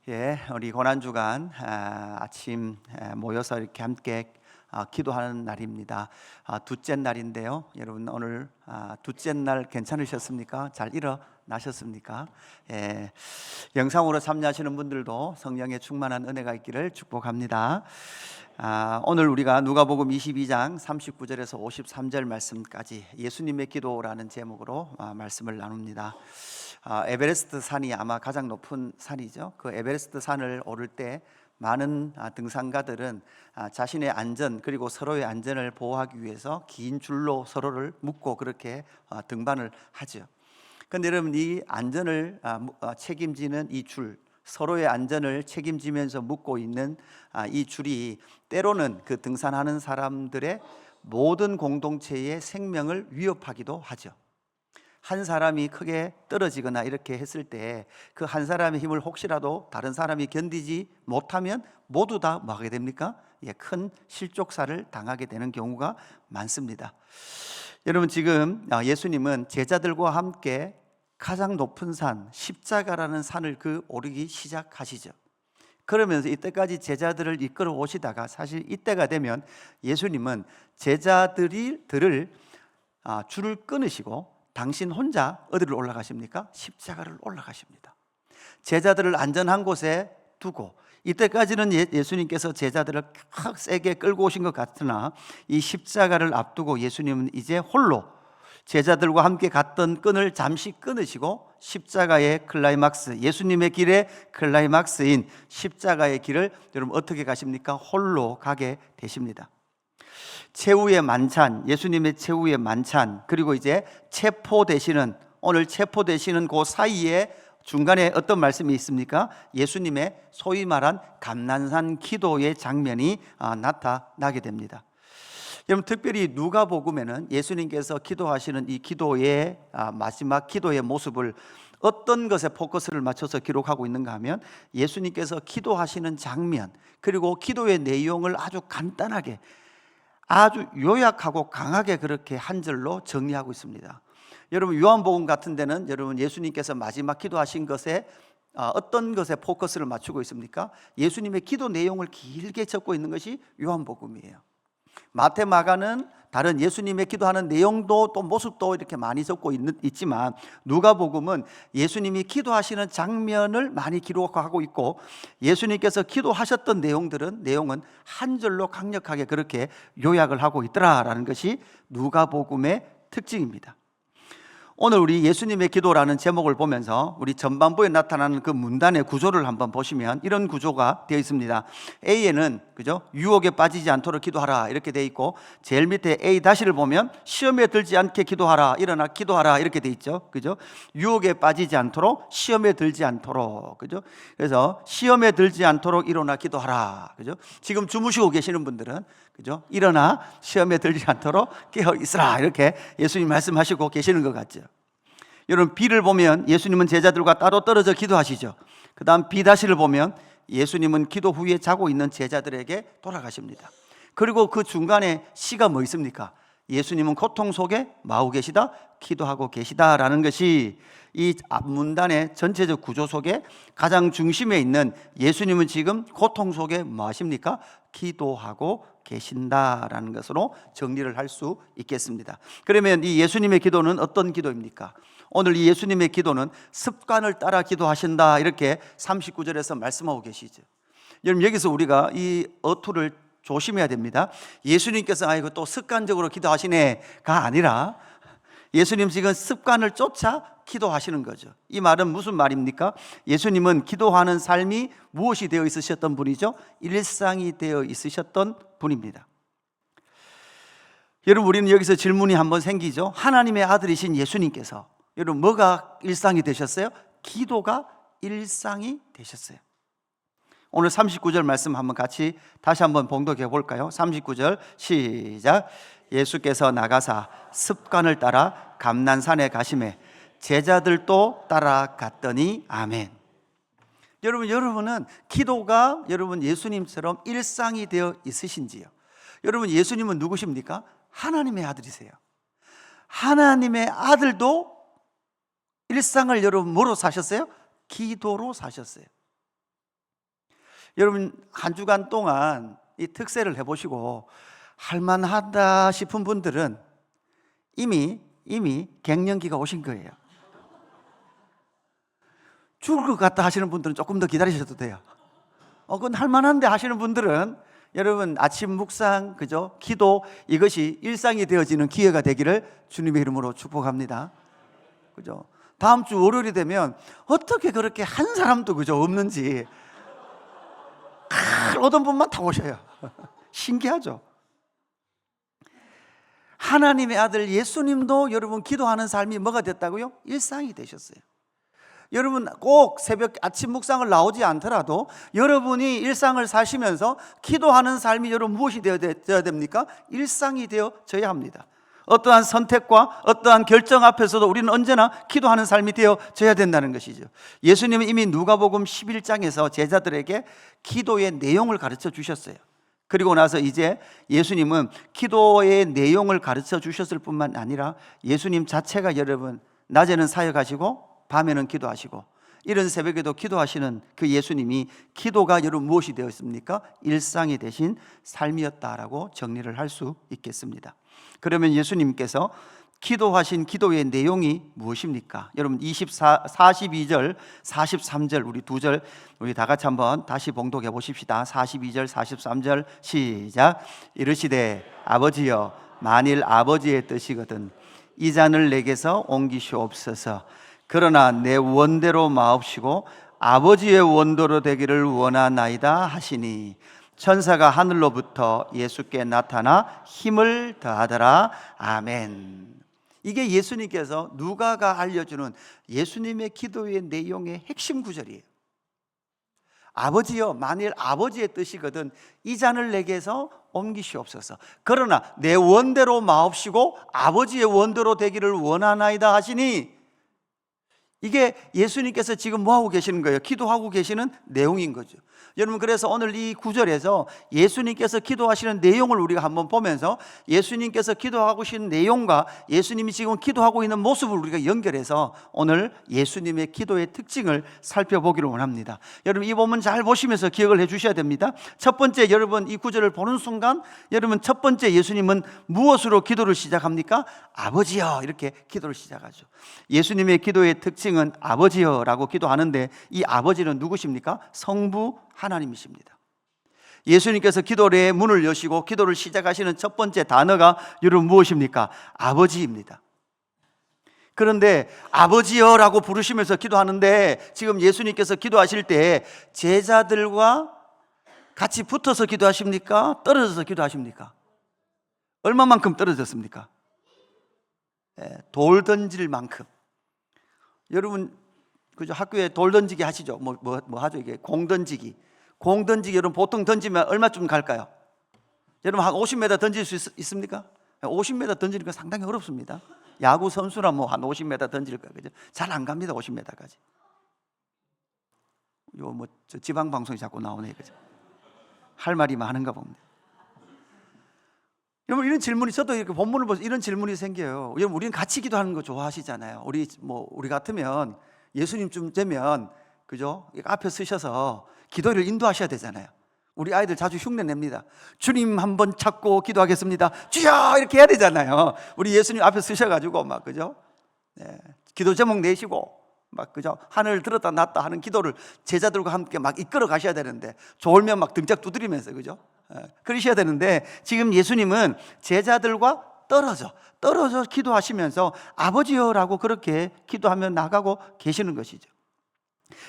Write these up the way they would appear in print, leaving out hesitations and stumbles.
우리 고난주간 아침 모여서 이렇게 함께 기도하는 날입니다. 둘째 날인데요. 여러분 오늘 둘째 날 괜찮으셨습니까? 잘 일어나셨습니까? 영상으로 참여하시는 분들도 성령의 충만한 은혜가 있기를 축복합니다. 오늘 우리가 누가복음 22장 39절에서 53절 말씀까지 예수님의 기도라는 제목으로 말씀을 나눕니다. 에베레스트 산이 아마 가장 높은 산이죠. 그 에베레스트 산을 오를 때 많은 등산가들은 자신의 안전 그리고 서로의 안전을 보호하기 위해서 긴 줄로 서로를 묶고 그렇게 등반을 하죠. 그런데 여러분, 이 안전을 책임지는 이 줄, 서로의 안전을 책임지면서 묶고 있는 이 줄이 때로는 그 등산하는 사람들의 모든 공동체의 생명을 위협하기도 하죠. 한 사람이 크게 떨어지거나 이렇게 했을 때 그 한 사람의 힘을 혹시라도 다른 사람이 견디지 못하면 모두 다 뭐 하게 됩니까? 큰 실족사를 당하게 되는 경우가 많습니다. 여러분, 지금 예수님은 제자들과 함께 가장 높은 산, 십자가라는 산을 오르기 시작하시죠. 그러면서 이때까지 제자들을 이끌어 오시다가 사실 이때가 되면 예수님은 제자들을 줄을 끊으시고 당신 혼자 어디를 올라가십니까? 십자가를 올라가십니다. 제자들을 안전한 곳에 두고, 이때까지는 예수님께서 제자들을 세게 끌고 오신 것 같으나 이 십자가를 앞두고 예수님은 이제 홀로 제자들과 함께 갔던 끈을 잠시 끊으시고 십자가의 클라이막스, 예수님의 길의 클라이막스인 십자가의 길을 여러분 어떻게 가십니까? 홀로 가게 되십니다. 최후의 만찬, 예수님의 최후의 만찬, 그리고 이제 체포되시는, 오늘 체포되시는 그 사이에 중간에 어떤 말씀이 있습니까? 예수님의 소위 말한 감난산 기도의 장면이 나타나게 됩니다. 여러분, 특별히 누가복음에는 예수님께서 기도하시는 이 기도의 마지막 기도의 모습을 어떤 것에 포커스를 맞춰서 기록하고 있는가 하면 예수님께서 기도하시는 장면, 그리고 기도의 내용을 아주 간단하게, 아주 요약하고 강하게 그렇게 한 절로 정리하고 있습니다. 여러분, 요한복음 같은 데는 여러분 예수님께서 마지막 기도하신 것에 어떤 것에 포커스를 맞추고 있습니까? 예수님의 기도 내용을 길게 적고 있는 것이 요한복음이에요. 마태, 마가는 다른 예수님의 기도하는 내용도 또 모습도 이렇게 많이 적고 있지만 누가복음은 예수님이 기도하시는 장면을 많이 기록하고 있고, 예수님께서 기도하셨던 내용은 한 절로 강력하게 그렇게 요약을 하고 있더라라는 것이 누가복음의 특징입니다. 오늘 우리 예수님의 기도라는 제목을 보면서 우리 전반부에 나타나는 그 문단의 구조를 한번 보시면 이런 구조가 되어 있습니다. A에는 유혹에 빠지지 않도록 기도하라 이렇게 되어 있고, 제일 밑에 A-를 보면 시험에 들지 않게 기도하라, 일어나 기도하라 이렇게 되어 있죠. 유혹에 빠지지 않도록, 시험에 들지 않도록. 그래서 시험에 들지 않도록 일어나 기도하라. 지금 주무시고 계시는 분들은 일어나 시험에 들지 않도록 깨어 있으라 이렇게 예수님 말씀하시고 계시는 것 같죠. 여러분, B를 보면 예수님은 제자들과 따로 떨어져 기도하시죠. 그 다음 B-를 보면 예수님은 기도 후에 자고 있는 제자들에게 돌아가십니다. 그리고 그 중간에 C가 뭐 있습니까? 예수님은 고통 속에 마우 계시다, 기도하고 계시다라는 것이 이 앞문단의 전체적 구조 속에 가장 중심에 있는, 예수님은 지금 고통 속에 뭐 하십니까? 기도하고 계신다라는 것으로 정리를 할 수 있겠습니다. 그러면 이 예수님의 기도는 어떤 기도입니까? 오늘 이 예수님의 기도는 습관을 따라 기도하신다 이렇게 39절에서 말씀하고 계시죠. 여러분, 여기서 우리가 이 어투를 조심해야 됩니다. 예수님께서 이거 또 습관적으로 기도하시네가 아니라 예수님 지금 습관을 쫓아 기도하시는 거죠. 이 말은 무슨 말입니까? 예수님은 기도하는 삶이 무엇이 되어 있으셨던 분이죠? 일상이 되어 있으셨던 분입니다. 여러분, 우리는 여기서 질문이 한번 생기죠. 하나님의 아들이신 예수님께서 여러분 뭐가 일상이 되셨어요? 기도가 일상이 되셨어요. 오늘 39절 말씀 한번 같이 다시 한번 봉독해 볼까요? 39절 시작. 예수께서 나가사 습관을 따라 감난산에 가시매 제자들도 따라갔더니 아멘. 여러분은 기도가 여러분 예수님처럼 일상이 되어 있으신지요? 여러분, 예수님은 누구십니까? 하나님의 아들이세요. 하나님의 아들도 일상을 여러분 뭐로 사셨어요? 기도로 사셨어요. 여러분 한 주간 동안 이 특세를 해보시고 할만하다 싶은 분들은 이미 갱년기가 오신 거예요. 죽을 것 같다 하시는 분들은 조금 더 기다리셔도 돼요. 그건 할만한데 하시는 분들은 여러분 아침 묵상, 그죠? 기도, 이것이 일상이 되어지는 기회가 되기를 주님의 이름으로 축복합니다. 그죠? 다음 주 월요일이 되면 어떻게 그렇게 한 사람도 그죠 없는지 어떤 분만 다 오셔요. 신기하죠? 하나님의 아들 예수님도 여러분 기도하는 삶이 뭐가 됐다고요? 일상이 되셨어요. 여러분 꼭 새벽 아침 묵상을 나오지 않더라도 여러분이 일상을 사시면서 기도하는 삶이 여러분 무엇이 되어야 됩니까? 일상이 되어져야 합니다. 어떠한 선택과 어떠한 결정 앞에서도 우리는 언제나 기도하는 삶이 되어져야 된다는 것이죠. 예수님은 이미 누가복음 11장에서 제자들에게 기도의 내용을 가르쳐 주셨어요. 그리고 나서 이제 예수님은 기도의 내용을 가르쳐 주셨을 뿐만 아니라 예수님 자체가 여러분 낮에는 사역하시고 밤에는 기도하시고 이런 새벽에도 기도하시는 그 예수님이 기도가 여러분 무엇이 되었습니까? 일상이 되신 삶이었다라고 정리를 할 수 있겠습니다. 그러면 예수님께서 기도하신 기도의 내용이 무엇입니까? 여러분 42절, 43절 우리 두 절 우리 다 같이 한번 다시 봉독해 보십시다. 42절, 43절 시작. 이르시되 아버지여 만일 아버지의 뜻이거든 이 잔을 내게서 옮기시옵소서. 그러나 내 원대로 마옵시고 아버지의 원대로 되기를 원하나이다 하시니 천사가 하늘로부터 예수께 나타나 힘을 더하더라. 아멘. 이게 예수님께서 누가가 알려주는 예수님의 기도의 내용의 핵심 구절이에요. 아버지여 만일 아버지의 뜻이거든 이 잔을 내게서 옮기시옵소서. 그러나 내 원대로 마옵시고 아버지의 원대로 되기를 원하나이다 하시니 이게 예수님께서 지금 뭐하고 계시는 거예요? 기도하고 계시는 내용인 거죠. 여러분 그래서 오늘 이 구절에서 예수님께서 기도하시는 내용을 우리가 한번 보면서 예수님께서 기도하고 계신 내용과 예수님이 지금 기도하고 있는 모습을 우리가 연결해서 오늘 예수님의 기도의 특징을 살펴보기를 원합니다. 여러분 이 본문 잘 보시면서 기억을 해 주셔야 됩니다. 첫 번째 여러분 이 구절을 보는 순간 여러분 첫 번째 예수님은 무엇으로 기도를 시작합니까? 아버지여 이렇게 기도를 시작하죠. 예수님의 기도의 특징은 아버지여라고 기도하는데 이 아버지는 누구십니까? 성부 하나님이십니다. 예수님께서 기도의 문을 여시고 기도를 시작하시는 첫 번째 단어가 여러분 무엇입니까? 아버지입니다. 그런데 아버지여라고 부르시면서 기도하는데 지금 예수님께서 기도하실 때 제자들과 같이 붙어서 기도하십니까? 떨어져서 기도하십니까? 얼마만큼 떨어졌습니까? 돌 던질 만큼. 여러분 그죠? 학교에 돌 던지기 하시죠? 뭐 하죠? 이게 공 던지기. 공 던지기 여러분 보통 던지면 얼마쯤 갈까요? 여러분 한 50m 던질 수 있습니까? 50m 던지는 건 상당히 어렵습니다. 야구 선수라 뭐 한 50m 던질 거예요. 그죠? 잘 안 갑니다. 50m까지. 요 뭐 지방 방송이 자꾸 나오네. 그죠? 할 말이 많은가 봅니다. 여러분 이런 질문이 저도 이렇게 본문을 보면서 이런 질문이 생겨요. 여러분 우리는 같이 기도하는 거 좋아하시잖아요. 우리 같으면 예수님쯤 되면 그죠? 앞에 서셔서 기도를 인도하셔야 되잖아요. 우리 아이들 자주 흉내 냅니다. 주님 한번 찾고 기도하겠습니다. 주여 이렇게 해야 되잖아요. 우리 예수님 앞에 서셔가지고 막 그죠? 네. 기도 제목 내시고 막 그죠? 하늘 들었다 놨다 하는 기도를 제자들과 함께 막 이끌어 가셔야 되는데 졸면 막 등짝 두드리면서 그죠? 그러셔야 되는데 지금 예수님은 제자들과 떨어져 기도하시면서 아버지여라고 그렇게 기도하며 나가고 계시는 것이죠.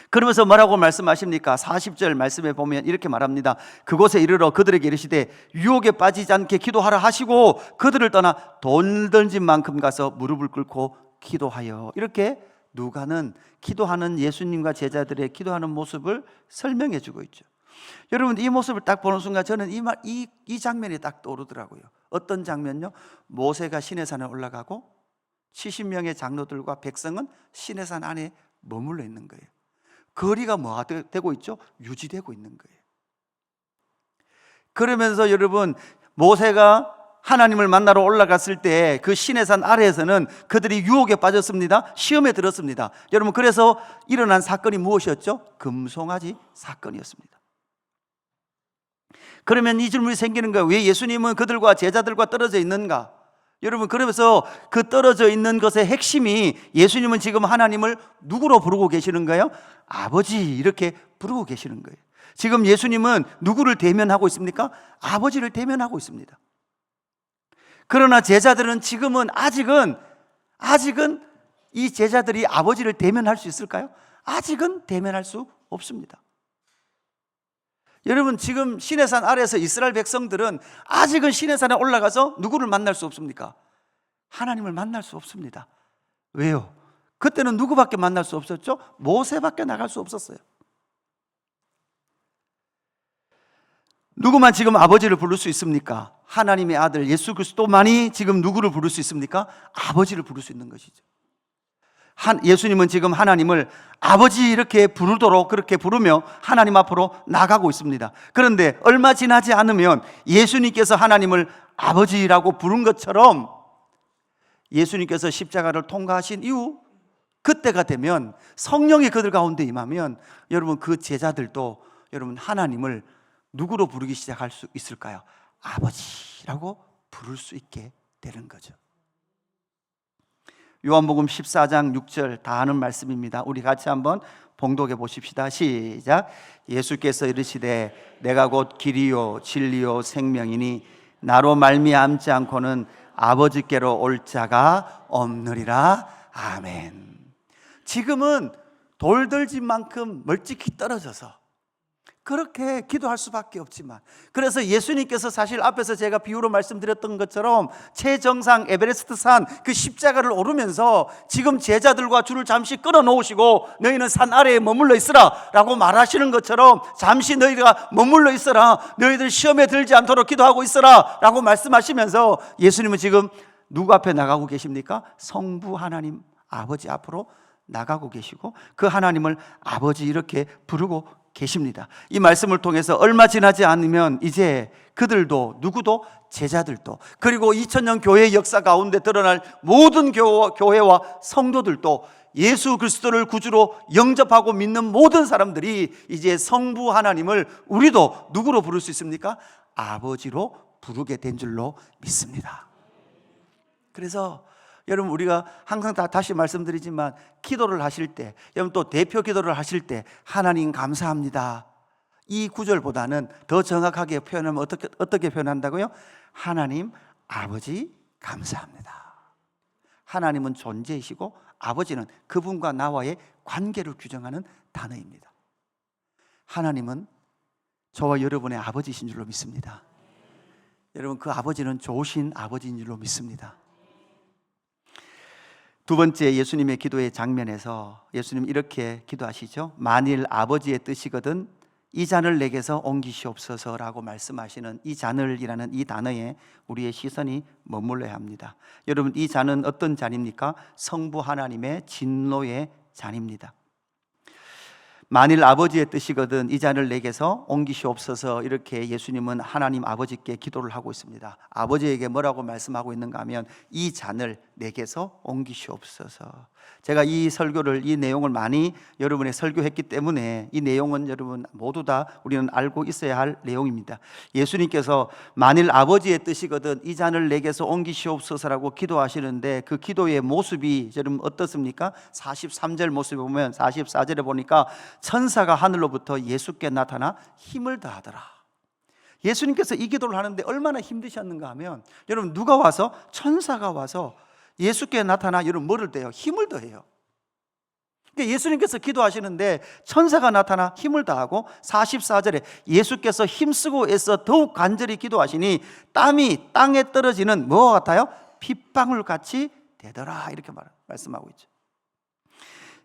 그러면서 뭐라고 말씀하십니까? 40절 말씀에 보면 이렇게 말합니다. 그곳에 이르러 그들에게 이르시되 유혹에 빠지지 않게 기도하라 하시고 그들을 떠나 돌 던진 만큼 가서 무릎을 꿇고 기도하여. 이렇게 누가는 기도하는 예수님과 제자들의 기도하는 모습을 설명해 주고 있죠. 여러분 이 모습을 딱 보는 순간 저는 이 장면이 딱 떠오르더라고요. 어떤 장면요? 모세가 시내산에 올라가고 70명의 장로들과 백성은 시내산 안에 머물러 있는 거예요. 거리가 뭐가 되고 있죠? 유지되고 있는 거예요. 그러면서 여러분 모세가 하나님을 만나러 올라갔을 때 그 시내산 아래에서는 그들이 유혹에 빠졌습니다. 시험에 들었습니다. 여러분 그래서 일어난 사건이 무엇이었죠? 금송아지 사건이었습니다. 그러면 이 질문이 생기는 거예요. 왜 예수님은 그들과 제자들과 떨어져 있는가? 여러분, 그러면서 그 떨어져 있는 것의 핵심이 예수님은 지금 하나님을 누구로 부르고 계시는 거예요? 아버지, 이렇게 부르고 계시는 거예요. 지금 예수님은 누구를 대면하고 있습니까? 아버지를 대면하고 있습니다. 그러나 제자들은 지금은 아직은 이 제자들이 아버지를 대면할 수 있을까요? 아직은 대면할 수 없습니다. 여러분, 지금 시내산 아래에서 이스라엘 백성들은 아직은 시내산에 올라가서 누구를 만날 수 없습니까? 하나님을 만날 수 없습니다. 왜요? 그때는 누구밖에 만날 수 없었죠? 모세밖에 나갈 수 없었어요. 누구만 지금 아버지를 부를 수 있습니까? 하나님의 아들 예수 그리스도만이 지금 누구를 부를 수 있습니까? 아버지를 부를 수 있는 것이죠. 예수님은 지금 하나님을 아버지 이렇게 부르도록 그렇게 부르며 하나님 앞으로 나가고 있습니다. 그런데 얼마 지나지 않으면 예수님께서 하나님을 아버지라고 부른 것처럼 예수님께서 십자가를 통과하신 이후 그때가 되면 성령이 그들 가운데 임하면 여러분, 그 제자들도 여러분 하나님을 누구로 부르기 시작할 수 있을까요? 아버지라고 부를 수 있게 되는 거죠. 요한복음 14장 6절 다 아는 말씀입니다. 우리 같이 한번 봉독해 보십시다. 시작. 예수께서 이르시되 내가 곧 길이요 진리요 생명이니 나로 말미암지 않고는 아버지께로 올 자가 없느니라. 아멘. 지금은 돌들집만큼 멀찍이 떨어져서 그렇게 기도할 수밖에 없지만, 그래서 예수님께서 사실 앞에서 제가 비유로 말씀드렸던 것처럼 최정상 에베레스트 산 그 십자가를 오르면서 지금 제자들과 줄을 잠시 끌어 놓으시고 너희는 산 아래에 머물러 있으라 라고 말하시는 것처럼 잠시 너희가 머물러 있어라, 너희들 시험에 들지 않도록 기도하고 있어라 라고 말씀하시면서 예수님은 지금 누구 앞에 나가고 계십니까? 성부 하나님 아버지 앞으로 나가고 계시고 그 하나님을 아버지 이렇게 부르고 계십니다. 이 말씀을 통해서 얼마 지나지 않으면 이제 그들도 누구도 제자들도 그리고 2000년 교회의 역사 가운데 드러날 모든 교회와 성도들도 예수 그리스도를 구주로 영접하고 믿는 모든 사람들이 이제 성부 하나님을 우리도 누구로 부를 수 있습니까? 아버지로 부르게 된 줄로 믿습니다. 그래서 여러분, 우리가 항상 다시 말씀드리지만 기도를 하실 때, 여러분 또 대표 기도를 하실 때 하나님 감사합니다, 이 구절보다는 더 정확하게 표현하면 어떻게 표현한다고요? 하나님 아버지 감사합니다. 하나님은 존재이시고 아버지는 그분과 나와의 관계를 규정하는 단어입니다. 하나님은 저와 여러분의 아버지이신 줄로 믿습니다. 여러분, 그 아버지는 좋으신 아버지인 줄로 믿습니다. 두 번째 예수님의 기도의 장면에서 예수님 이렇게 기도하시죠. 만일 아버지의 뜻이거든 이 잔을 내게서 옮기시옵소서라고 말씀하시는 이 잔을이라는 이 단어에 우리의 시선이 머물러야 합니다. 여러분, 이 잔은 어떤 잔입니까? 성부 하나님의 진노의 잔입니다. 만일 아버지의 뜻이거든 이 잔을 내게서 옮기시옵소서, 이렇게 예수님은 하나님 아버지께 기도를 하고 있습니다. 아버지에게 뭐라고 말씀하고 있는가 하면 이 잔을 내게서 옮기시옵소서. 제가 이 설교를, 이 내용을 많이 여러분에 설교했기 때문에 이 내용은 여러분 모두 다 우리는 알고 있어야 할 내용입니다. 예수님께서 만일 아버지의 뜻이거든 이 잔을 내게서 옮기시옵소서라고 기도하시는데 그 기도의 모습이 여러분 어떻습니까? 43절 모습에 보면 44절에 보니까 천사가 하늘로부터 예수께 나타나 힘을 더하더라. 예수님께서 이 기도를 하는데 얼마나 힘드셨는가 하면 여러분, 누가 와서, 천사가 와서 예수께 나타나 여러분 뭐를 더해요? 힘을 더해요. 그러니까 예수님께서 기도하시는데 천사가 나타나 힘을 더하고 44절에 예수께서 힘쓰고 애써 더욱 간절히 기도하시니 땀이 땅에 떨어지는 뭐와 같아요? 핏방울 같이 되더라, 이렇게 말씀하고 있죠.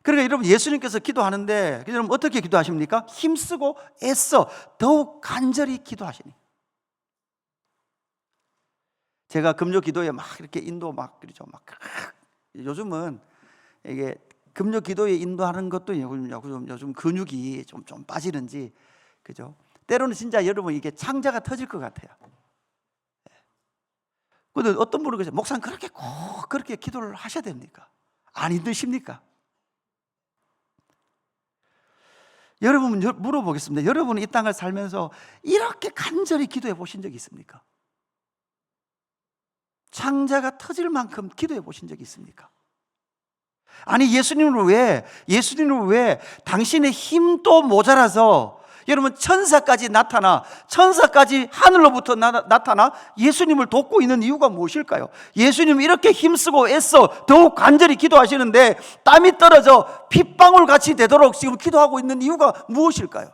그러니까 여러분, 예수님께서 기도하는데 여러분 어떻게 기도하십니까? 힘쓰고 애써 더욱 간절히 기도하시니. 제가 금요 기도에 막 이렇게 인도 막 그러죠. 막 요즘은 이게 금요 기도에 인도하는 것도 요즘 근육이 좀 빠지는지, 그죠? 때로는 진짜 여러분 이게 창자가 터질 것 같아요. 근데 어떤 분은 그러죠. 목사님 그렇게 꼭 그렇게 기도를 하셔야 됩니까? 안 힘드십니까? 여러분 물어보겠습니다. 여러분은 이 땅을 살면서 이렇게 간절히 기도해 보신 적이 있습니까? 창자가 터질 만큼 기도해 보신 적이 있습니까? 아니 예수님을 왜 당신의 힘도 모자라서 여러분 천사까지 하늘로부터 나타나 예수님을 돕고 있는 이유가 무엇일까요? 예수님 이렇게 힘쓰고 애써 더욱 간절히 기도하시는데 땀이 떨어져 핏방울 같이 되도록 지금 기도하고 있는 이유가 무엇일까요?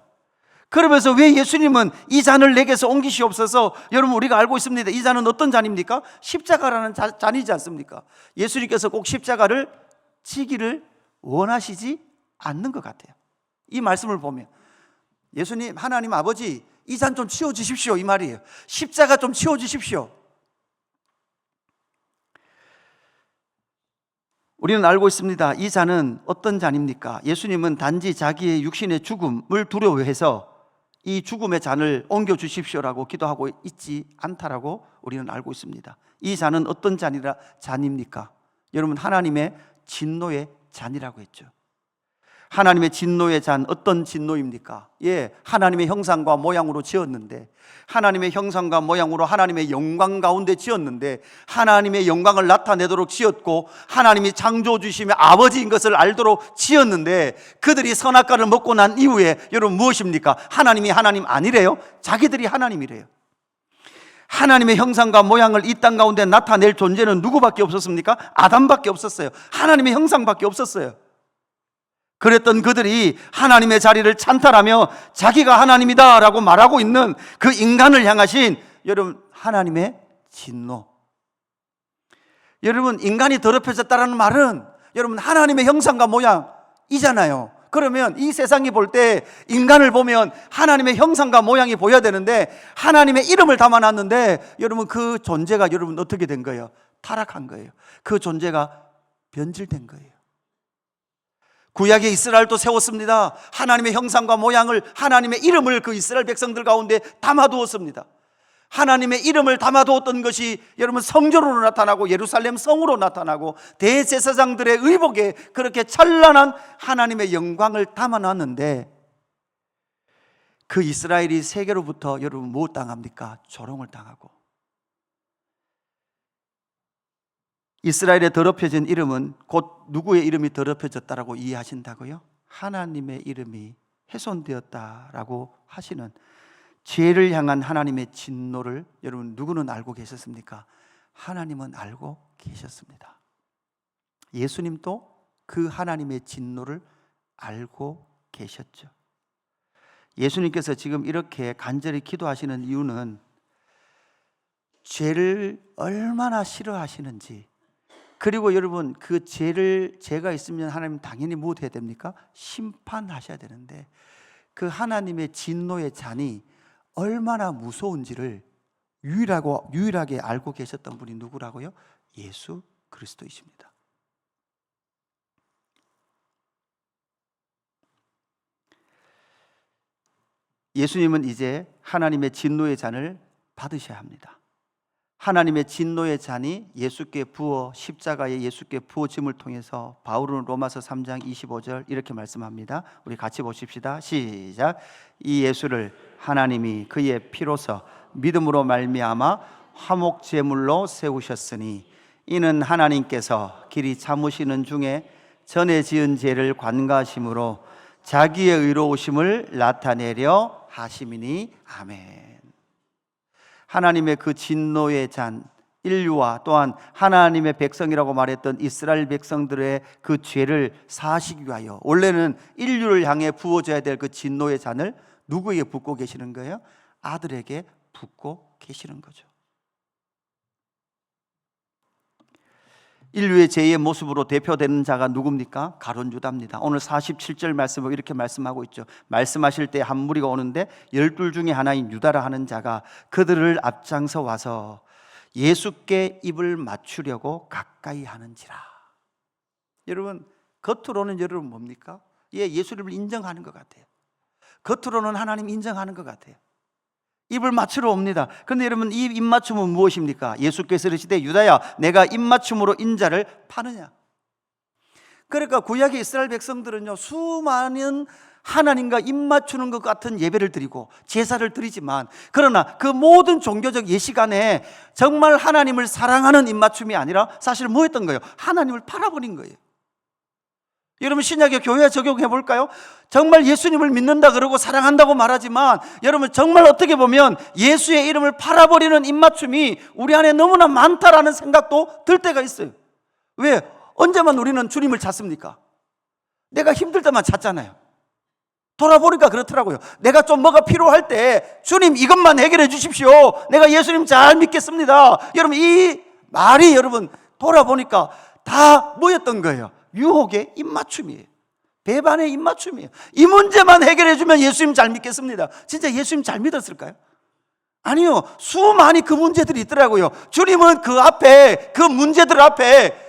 그러면서 왜 예수님은 이 잔을 내게서 옮기시옵소서? 여러분 우리가 알고 있습니다. 이 잔은 어떤 잔입니까? 십자가라는 잔이지 않습니까? 예수님께서 꼭 십자가를 지기를 원하시지 않는 것 같아요. 이 말씀을 보면 예수님, 하나님 아버지, 이 잔 좀 치워주십시오 이 말이에요. 십자가 좀 치워주십시오. 우리는 알고 있습니다. 이 잔은 어떤 잔입니까? 예수님은 단지 자기의 육신의 죽음을 두려워해서 이 죽음의 잔을 옮겨주십시오라고 기도하고 있지 않다라고 우리는 알고 있습니다. 이 잔은 어떤 잔입니까? 여러분 하나님의 진노의 잔이라고 했죠. 하나님의 진노의 잔, 어떤 진노입니까? 하나님의 형상과 모양으로 지었는데, 하나님의 형상과 모양으로 하나님의 영광 가운데 지었는데, 하나님의 영광을 나타내도록 지었고 하나님이 창조주심의 아버지인 것을 알도록 지었는데, 그들이 선악과를 먹고 난 이후에 여러분 무엇입니까? 하나님이 하나님 아니래요? 자기들이 하나님이래요. 하나님의 형상과 모양을 이 땅 가운데 나타낼 존재는 누구밖에 없었습니까? 아담밖에 없었어요. 하나님의 형상밖에 없었어요. 그랬던 그들이 하나님의 자리를 찬탈하며 자기가 하나님이다 라고 말하고 있는 그 인간을 향하신 여러분 하나님의 진노. 여러분 인간이 더럽혀졌다는 말은 여러분 하나님의 형상과 모양이잖아요. 그러면 이 세상이 볼 때 인간을 보면 하나님의 형상과 모양이 보여야 되는데 하나님의 이름을 담아놨는데 여러분 그 존재가 여러분 어떻게 된 거예요? 타락한 거예요. 그 존재가 변질된 거예요. 구약의 이스라엘도 세웠습니다. 하나님의 형상과 모양을, 하나님의 이름을 그 이스라엘 백성들 가운데 담아두었습니다. 하나님의 이름을 담아두었던 것이 여러분 성전으로 나타나고 예루살렘 성으로 나타나고 대제사장들의 의복에 그렇게 찬란한 하나님의 영광을 담아놨는데 그 이스라엘이 세계로부터 여러분 뭐 당합니까? 조롱을 당하고, 이스라엘의 더럽혀진 이름은 곧 누구의 이름이 더럽혀졌다라고 이해하신다고요? 하나님의 이름이 훼손되었다라고 하시는 죄를 향한 하나님의 진노를 여러분 누구는 알고 계셨습니까? 하나님은 알고 계셨습니다. 예수님도 그 하나님의 진노를 알고 계셨죠. 예수님께서 지금 이렇게 간절히 기도하시는 이유는 죄를 얼마나 싫어하시는지, 그리고 여러분 그 죄가 있으면 하나님 당연히 무엇 해야 됩니까? 심판하셔야 되는데 그 하나님의 진노의 잔이 얼마나 무서운지를 유일하게 알고 계셨던 분이 누구라고요? 예수 그리스도이십니다. 예수님은 이제 하나님의 진노의 잔을 받으셔야 합니다. 하나님의 진노의 잔이 예수께 십자가에 예수께 부어짐을 통해서 바울은 로마서 3장 25절 이렇게 말씀합니다. 우리 같이 보십시다. 시작. 이 예수를 하나님이 그의 피로서 믿음으로 말미암아 화목 제물로 세우셨으니 이는 하나님께서 길이 참으시는 중에 전에 지은 죄를 관가하심으로 자기의 의로우심을 나타내려 하심이니. 아멘. 하나님의 그 진노의 잔, 인류와 또한 하나님의 백성이라고 말했던 이스라엘 백성들의 그 죄를 사하시기 위하여 원래는 인류를 향해 부어져야 될 그 진노의 잔을 누구에게 붓고 계시는 거예요? 아들에게 붓고 계시는 거죠. 인류의 죄의 모습으로 대표되는 자가 누굽니까? 가룟 유다입니다. 오늘 47절 말씀을 이렇게 말씀하고 있죠. 말씀하실 때 한 무리가 오는데 12 중에 하나인 유다라 하는 자가 그들을 앞장서 와서 예수께 입을 맞추려고 가까이 하는지라. 여러분 겉으로는 여러분 뭡니까? 예수님을 인정하는 것 같아요. 겉으로는 하나님 인정하는 것 같아요. 입을 맞추러 옵니다. 그런데 여러분 이 입맞춤은 무엇입니까? 예수께서 이르시되 유다야 내가 입맞춤으로 인자를 파느냐. 그러니까 구약의 이스라엘 백성들은요 수많은 하나님과 입맞추는 것 같은 예배를 드리고 제사를 드리지만, 그러나 그 모든 종교적 예식안에 정말 하나님을 사랑하는 입맞춤이 아니라 사실 뭐였던 거예요? 하나님을 팔아버린 거예요. 여러분, 신약의 교회에 적용해 볼까요? 정말 예수님을 믿는다 그러고 사랑한다고 말하지만, 여러분 정말 어떻게 보면 예수의 이름을 팔아버리는 입맞춤이 우리 안에 너무나 많다라는 생각도 들 때가 있어요. 왜? 언제만 우리는 주님을 찾습니까? 내가 힘들 때만 찾잖아요. 돌아보니까 그렇더라고요. 내가 좀 뭐가 필요할 때 주님 이것만 해결해 주십시오, 내가 예수님 잘 믿겠습니다. 여러분, 이 말이 여러분 돌아보니까 다 뭐였던 거예요? 유혹의 입맞춤이에요. 배반의 입맞춤이에요. 이 문제만 해결해 주면 예수님 잘 믿겠습니다. 진짜 예수님 잘 믿었을까요? 아니요. 수많이 그 문제들이 있더라고요. 주님은 그 앞에, 그 문제들 앞에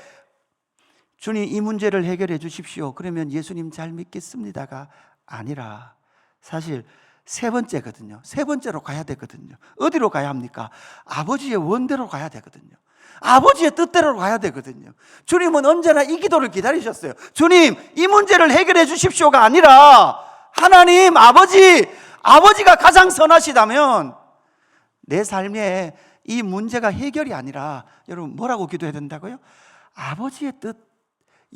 주님 이 문제를 해결해 주십시오, 그러면 예수님 잘 믿겠습니다가 아니라 사실 세 번째거든요. 세 번째로 가야 되거든요. 어디로 가야 합니까? 아버지의 원대로 가야 되거든요. 아버지의 뜻대로 가야 되거든요. 주님은 언제나 이 기도를 기다리셨어요. 주님 이 문제를 해결해 주십시오가 아니라, 하나님 아버지가 가장 선하시다면 내 삶에 이 문제가 해결이 아니라, 여러분 뭐라고 기도해야 된다고요? 아버지의 뜻,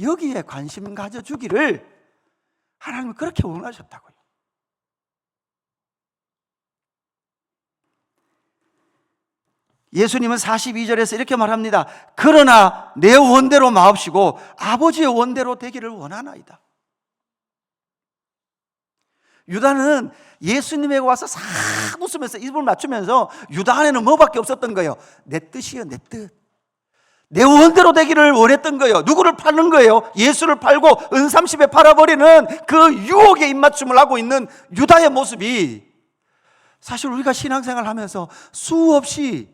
여기에 관심 가져주기를 하나님은 그렇게 원하셨다고요. 예수님은 42절에서 이렇게 말합니다. 그러나 내 원대로 마옵시고 아버지의 원대로 되기를 원하나이다. 유다는 예수님에게 와서 싹 웃으면서 입을 맞추면서, 유다 안에는 뭐밖에 없었던 거예요? 내 뜻이요, 내 뜻. 내 원대로 되기를 원했던 거예요. 누구를 파는 거예요? 예수를 팔고 은30에 팔아버리는 그 유혹에 입맞춤을 하고 있는 유다의 모습이, 사실 우리가 신앙생활 하면서 수없이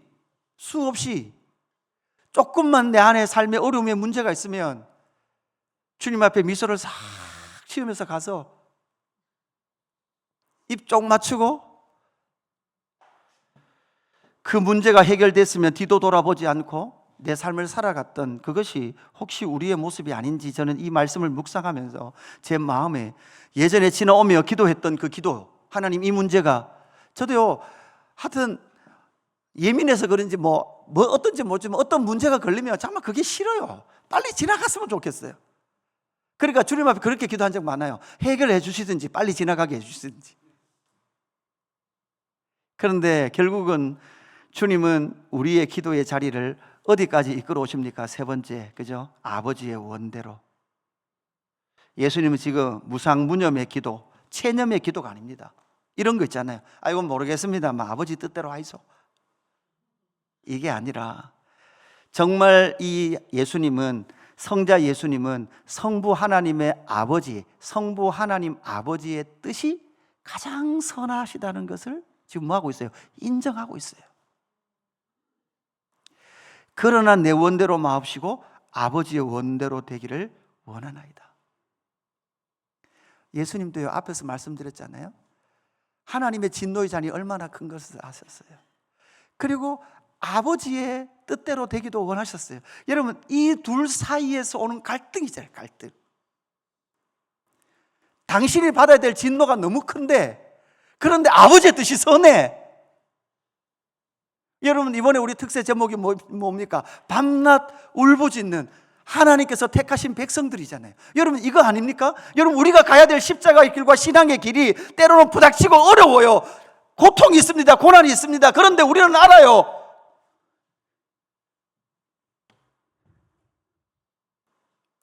조금만 내 안에 삶의 어려움에 문제가 있으면 주님 앞에 미소를 싹 지으면서 가서 입 쪽 맞추고, 그 문제가 해결됐으면 뒤도 돌아보지 않고 내 삶을 살아갔던 그것이 혹시 우리의 모습이 아닌지, 저는 이 말씀을 묵상하면서 제 마음에 예전에 지나오며 기도했던 그 기도, 하나님 이 문제가, 저도요 하여튼 예민해서 그런지 뭐 어떤지 모르지만 어떤 문제가 걸리면 정말 그게 싫어요. 빨리 지나갔으면 좋겠어요. 그러니까 주님 앞에 그렇게 기도한 적 많아요. 해결해 주시든지 빨리 지나가게 해 주시든지. 그런데 결국은 주님은 우리의 기도의 자리를 어디까지 이끌어 오십니까? 세 번째, 그죠? 아버지의 원대로. 예수님은 지금 무상무념의 기도, 체념의 기도가 아닙니다. 이런 거 있잖아요. 이건 모르겠습니다만 아버지 뜻대로 하이소, 이게 아니라, 정말 이 예수님은, 성자 예수님은 성부 하나님의 아버지, 성부 하나님 아버지의 뜻이 가장 선하시다는 것을 지금 뭐 하고 있어요? 인정하고 있어요. 그러나 내 원대로 마옵시고 아버지의 원대로 되기를 원하나이다. 예수님도요, 앞에서 말씀드렸잖아요. 하나님의 진노의 잔이 얼마나 큰 것을 아셨어요. 그리고 아버지의 뜻대로 되기도 원하셨어요. 여러분, 이 둘 사이에서 오는 갈등이잖아요, 갈등. 당신이 받아야 될 진노가 너무 큰데, 그런데 아버지의 뜻이 선해. 여러분, 이번에 우리 특세 제목이 뭡니까? 밤낮 울부짖는 하나님께서 택하신 백성들이잖아요. 여러분, 이거 아닙니까? 여러분, 우리가 가야 될 십자가의 길과 신앙의 길이 때로는 부닥치고 어려워요. 고통이 있습니다. 고난이 있습니다. 그런데 우리는 알아요.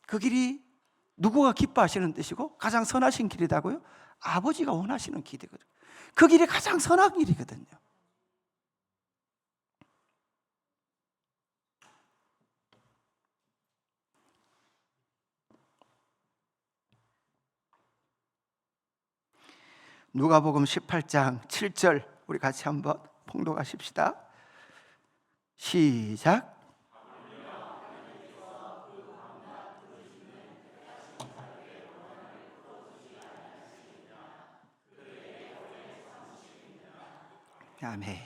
그 길이 누구가 기뻐하시는 뜻이고 가장 선하신 길이라고요? 아버지가 원하시는 길이거든요. 그 길이 가장 선한 길이거든요. 누가복음 18장 7절 우리 같이 한번 봉독하십시다. 시작. 아멘.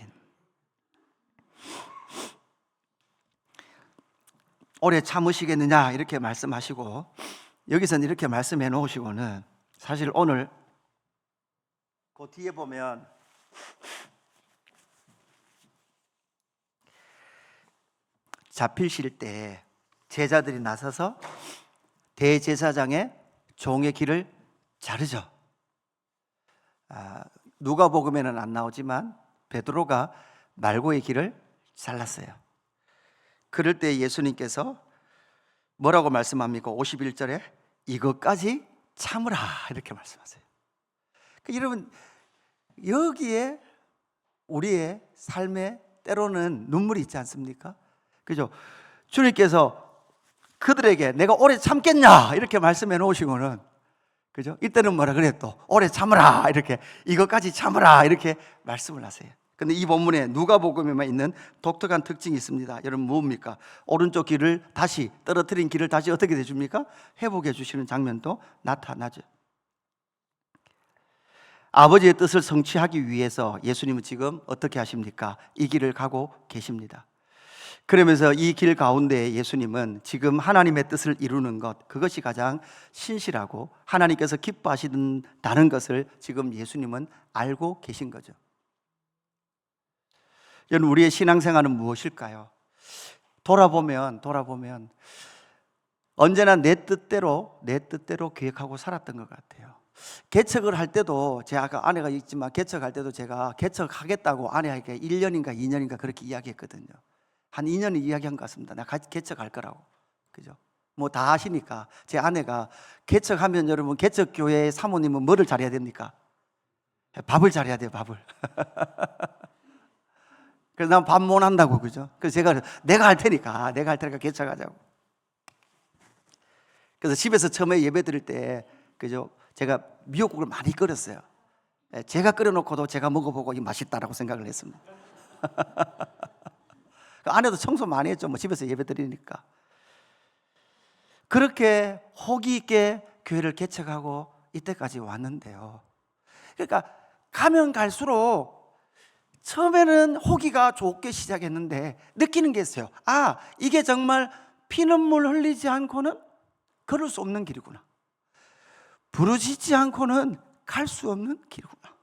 오래 참으시겠느냐 이렇게 말씀하시고, 여기서는 이렇게 말씀해 놓으시고는, 사실 오늘 그 뒤에 보면 잡히실 때 제자들이 나서서 대제사장의 종의 길을 자르죠. 누가복음에는 안 나오지만 베드로가 말고의 길을 잘랐어요. 그럴 때 예수님께서 뭐라고 말씀합니까? 51절에 이것까지 참으라 이렇게 말씀하세요. 그러니까 여러분, 여기에 우리의 삶에 때로는 눈물이 있지 않습니까? 그죠? 주님께서 그들에게 내가 오래 참겠냐 이렇게 말씀해 놓으시고는, 그죠? 이때는 뭐라 그래? 또 오래 참으라 이렇게, 이것까지 참으라 이렇게 말씀을 하세요. 근데 이 본문에 누가복음에만 있는 독특한 특징이 있습니다. 여러분, 뭡니까? 오른쪽 길을 다시, 떨어뜨린 길을 다시 어떻게 해줍니까? 회복해 주시는 장면도 나타나죠. 아버지의 뜻을 성취하기 위해서 예수님은 지금 어떻게 하십니까? 이 길을 가고 계십니다. 그러면서 이 길 가운데 예수님은 지금 하나님의 뜻을 이루는 것, 그것이 가장 신실하고 하나님께서 기뻐하신다는 것을 지금 예수님은 알고 계신 거죠. 여러분, 우리의 신앙생활은 무엇일까요? 돌아보면 언제나 내 뜻대로 계획하고 살았던 것 같아요. 개척을 할 때도, 제가 아내가 있지만 개척할 때도 제가 개척하겠다고 아내에게 1년인가 2년인가 그렇게 이야기했거든요. 한 2년을 이야기한 것 같습니다. 내가 개척할 거라고. 그죠? 뭐 다 아시니까. 제 아내가 개척하면, 여러분, 개척교회의 사모님은 뭐를 잘해야 됩니까? 밥을 잘해야 돼요, 밥을. 그래서 난 밥 못 한다고, 그죠? 그래서 제가 내가 할 테니까 개척하자고. 그래서 집에서 처음에 예배 드릴 때, 그죠? 제가 미역국을 많이 끓였어요. 제가 끓여놓고도 제가 먹어보고 이 맛있다라고 생각을 했습니다. 아내도 청소 많이 했죠. 뭐 집에서 예배 드리니까. 그렇게 호기 있게 교회를 개척하고 이때까지 왔는데요. 그러니까 가면 갈수록 처음에는 호기가 좋게 시작했는데 느끼는 게 있어요. 이게 정말 피눈물 흘리지 않고는 걸을 수 없는 길이구나. 부르짖지 않고는 갈 수 없는 길이구나.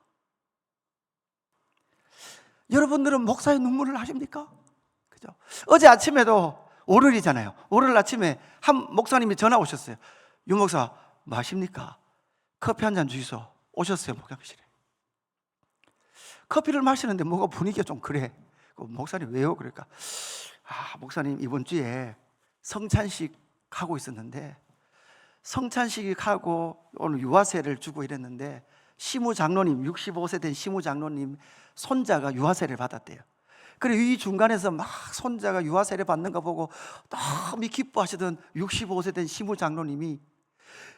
여러분들은 목사의 눈물을 하십니까? 그죠? 어제 아침에도 월요일이잖아요. 월요일 아침에 한 목사님이 전화 오셨어요. 유 목사, 뭐 하십니까? 커피 한 잔 주이소. 오셨어요, 목사님실에. 커피를 마시는데 뭐가 분위기가 좀 그래. 목사님 왜요? 그러니까 목사님 이번 주에 성찬식 하고 있었는데, 성찬식 하고 오늘 유아세를 주고 이랬는데, 시무장로님, 65세 된 시무장로님 손자가 유아세를 받았대요. 그리고 이 중간에서 막 손자가 유아세를 받는 거 보고 너무 기뻐하시던 65세 된 시무장로님이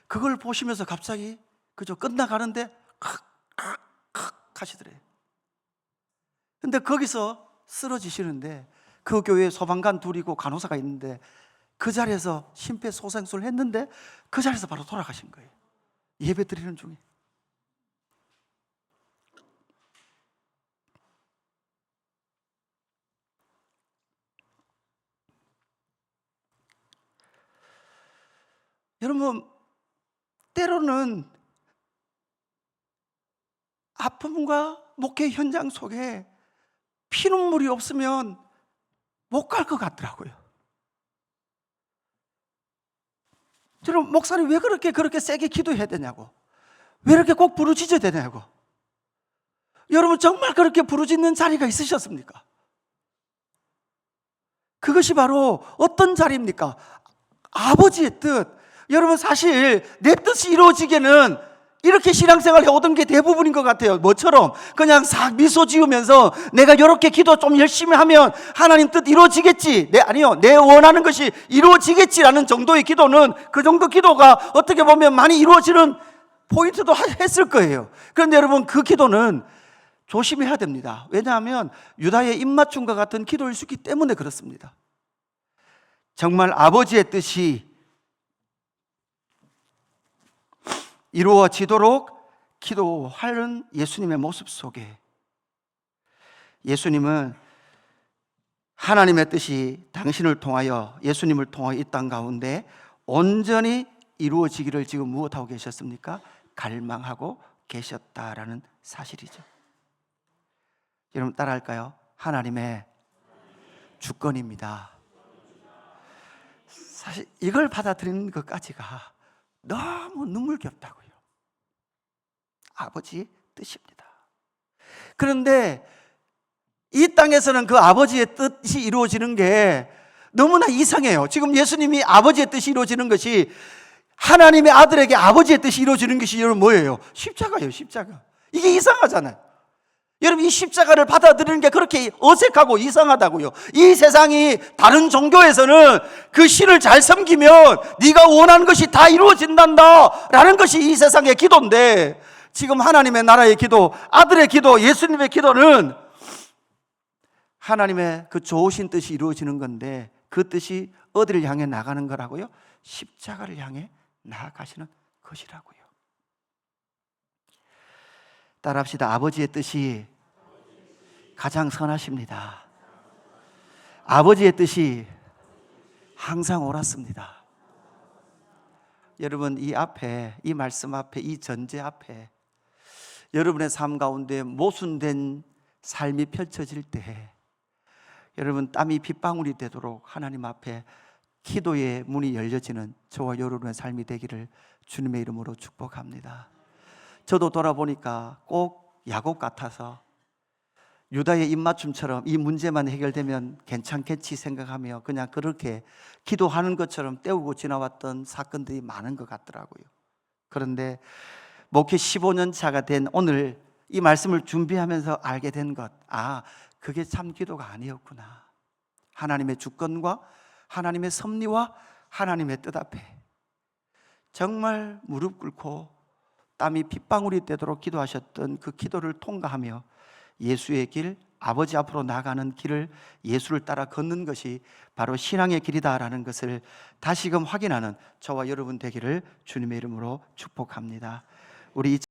그걸 보시면서 갑자기, 그죠, 끝나가는데 하시더래요. 근데 거기서 쓰러지시는데, 그 교회에 소방관 둘이고 간호사가 있는데 그 자리에서 심폐소생술을 했는데 그 자리에서 바로 돌아가신 거예요. 예배 드리는 중에. 여러분, 때로는 아픔과 목회 현장 속에 피눈물이 없으면 못 갈 것 같더라고요. 여러분, 목사님 왜 그렇게 세게 기도해야 되냐고, 왜 이렇게 꼭 부르짖어야 되냐고. 여러분, 정말 그렇게 부르짖는 자리가 있으셨습니까? 그것이 바로 어떤 자리입니까? 아버지의 뜻. 여러분, 사실 내 뜻이 이루어지기에는 이렇게 신앙생활 해오던 게 대부분인 것 같아요. 뭐처럼 그냥 싹 미소 지으면서 내가 이렇게 기도 좀 열심히 하면 하나님 뜻 이루어지겠지, 내 원하는 것이 이루어지겠지라는 정도의 기도는, 그 정도 기도가 어떻게 보면 많이 이루어지는 포인트도 했을 거예요. 그런데 여러분, 그 기도는 조심해야 됩니다. 왜냐하면 유다의 입맞춤과 같은 기도일 수 있기 때문에 그렇습니다. 정말 아버지의 뜻이 이루어지도록 기도하는 예수님의 모습 속에, 예수님은 하나님의 뜻이 당신을 통하여, 예수님을 통하여 이 땅 가운데 온전히 이루어지기를 지금 무엇하고 계셨습니까? 갈망하고 계셨다라는 사실이죠. 여러분 따라할까요? 하나님의 주권입니다. 사실 이걸 받아들이는 것까지가 너무 눈물겹다고요. 아버지의 뜻입니다. 그런데 이 땅에서는 그 아버지의 뜻이 이루어지는 게 너무나 이상해요. 지금 예수님이 아버지의 뜻이 이루어지는 것이, 하나님의 아들에게 아버지의 뜻이 이루어지는 것이 여러분 뭐예요? 십자가예요. 십자가. 이게 이상하잖아요. 여러분, 이 십자가를 받아들이는 게 그렇게 어색하고 이상하다고요. 이 세상이 다른 종교에서는 그 신을 잘 섬기면 네가 원하는 것이 다 이루어진단다 라는 것이 이 세상의 기도인데, 지금 하나님의 나라의 기도, 아들의 기도, 예수님의 기도는 하나님의 그 좋으신 뜻이 이루어지는 건데, 그 뜻이 어디를 향해 나가는 거라고요? 십자가를 향해 나아가시는 것이라고요. 따라합시다. 아버지의 뜻이 가장 선하십니다. 아버지의 뜻이 항상 옳았습니다. 여러분, 이 앞에, 이 말씀 앞에, 이 전제 앞에 여러분의 삶 가운데 모순된 삶이 펼쳐질 때 여러분, 땀이 빗방울이 되도록 하나님 앞에 기도의 문이 열려지는 저와 여러분의 삶이 되기를 주님의 이름으로 축복합니다. 저도 돌아보니까 꼭 야곱 같아서 유다의 입맞춤처럼 이 문제만 해결되면 괜찮겠지 생각하며 그냥 그렇게 기도하는 것처럼 때우고 지나왔던 사건들이 많은 것 같더라고요. 그런데 목회 15년 차가 된 오늘 이 말씀을 준비하면서 알게 된 것, 그게 참 기도가 아니었구나. 하나님의 주권과 하나님의 섭리와 하나님의 뜻 앞에 정말 무릎 꿇고 땀이 빗방울이 되도록 기도하셨던 그 기도를 통과하며 예수의 길, 아버지 앞으로 나가는 길을 예수를 따라 걷는 것이 바로 신앙의 길이다라는 것을 다시금 확인하는 저와 여러분 되기를 주님의 이름으로 축복합니다. 우리